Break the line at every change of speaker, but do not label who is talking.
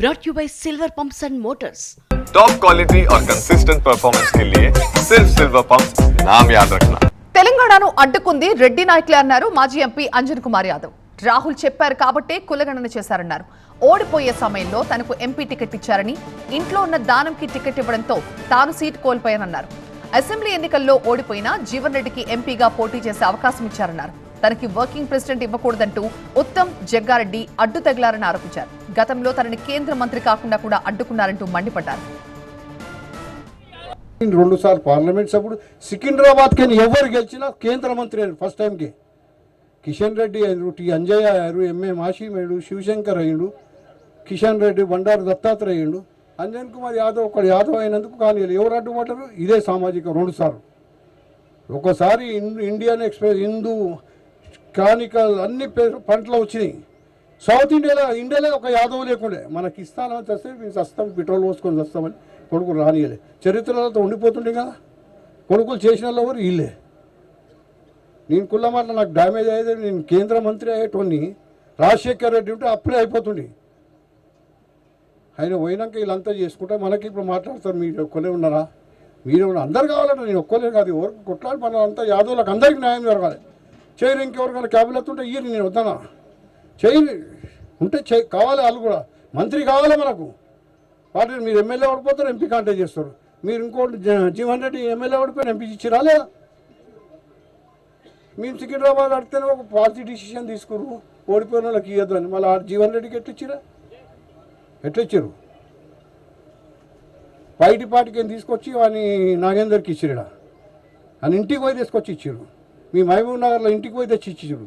brought you by Silver Pumps and Motors.
Top quality और consistent performance के लिए सिर्फ सिल्वर पंप्स नाम याद रखना.
తెలంగాణను అడ్డుకుంది రెడ్డి నాయకులే అన్నారు మాజీ ఎంపీ అంజన్ కుమార్ యాదవ్. రాహుల్ చెప్పారు కాబట్టే కులగణన చేశారన్నారు. ఓడిపోయే సమయంలో తనకు ఎంపీ టికెట్ ఇచ్చారని, ఇంట్లో ఉన్న దానంకి టికెట్ ఇవ్వడంతో తాను సీట్ కోల్పోయానన్నారు. అసెంబ్లీ ఎన్నికల్లో ఓడిపోయినా జీవన్ రెడ్డికి ఎంపీగా పోటీ చేసే అవకాశం ఇచ్చారన్నారు. తనకి వర్కింగ్ ప్రెసిడెంట్ ఇవ్వకూడదంటూ ఉత్తమ్ జగ్గారెడ్డి అడ్డు తగిలారని ఆరోపించారు. గతంలో తనని కేంద్ర మంత్రి కాకుండా కూడా అడ్డుకున్నారంటూ మండిపడ్డారు.
2 సార్లు పార్లమెంట్ సభ్యుడు సికింద్రాబాద్ కి ఎవరు గెలిచినా కేంద్ర మంత్రి అయ్యారు. ఫస్ట్ టైంకి కిషన్ రెడ్డి అయ్యారు, టి అంజయ్య అయ్యారు, ఎంఏ మాషీం అయ్యాడు, శివశంకర్ అయ్యాడు, కిషన్ రెడ్డి, బండారు దత్తాత్రేయ అయ్యాడు. అంజన్ కుమార్ యాదవ్ ఒకడు యాదవ్ అయినందుకు కానీ ఎవరు అడ్డుపడ్డారు? ఇదే సామాజిక 2 సార్లు. ఒకసారి ఇండియన్ ఎక్స్ప్రెస్, హిందూ, క్రానికల్ అన్ని పంటలు వచ్చినాయి. సౌత్ ఇండియాలో ఒక యాదవ్ లేకుండే. మనకి ఇస్తానని వస్తే మేము వస్తాం, పెట్రోల్ పోసుకొని వస్తామని కొడుకులు రానియలే. చరిత్రలతో ఉండిపోతుండే కదా. కొడుకులు చేసిన వాళ్ళు ఎవరు? వీళ్ళే. నేను కుళ్ళ మాట నాకు డ్యామేజ్ అయ్యేది. నేను కేంద్ర మంత్రి అయ్యేటోని రాజశేఖర్ రెడ్డి ఉంటే అప్పుడే అయిపోతుండే. ఆయన పోయినాక వీళ్ళంతా చేసుకుంటే మనకి ఇప్పుడు మాట్లాడతారు. మీరు ఒక్కలే ఉన్నారా? మీరు అందరు కావాలంటే నేను ఒక్కలే కాదు, ఎవరికి కొట్లాడి మన అంతా యాదవులకు అందరికీ న్యాయం జరగాలి. చేయరు ఇంకెవరికైనా క్యాబినెట్ ఉంటే ఇయ్యరు, నేను వద్దానా? చేయి ఉంటే కావాలి, వాళ్ళు కూడా మంత్రి కావాలి మనకు. వాటి మీరు ఎమ్మెల్యే ఓడిపోతారు, ఎంపీ కాంటాక్ట్ చేస్తారు. మీరు ఇంకోటి జీవన్ రెడ్డి ఎమ్మెల్యే ఓడిపోయిన ఎంపీ ఇచ్చిరా లేదా? మేము సికింద్రాబాద్ అడితేనే ఒక పార్టీ డిసిషన్ తీసుకురు, ఓడిపోయిన వాళ్ళకి ఇవ్వద్దు అని. మళ్ళీ జీవన్ రెడ్డికి ఎట్లిచ్చిరా? ఎట్లిచ్చారు? బయటి పార్టీకి తీసుకొచ్చి వాడిని నాగేందర్కి ఇచ్చిరా. అని ఇంటికి పోయి తీసుకొచ్చి ఇచ్చారు. మీ మహబూబ్ నగర్లో ఇంటికి పోయి తెచ్చి ఇచ్చారు.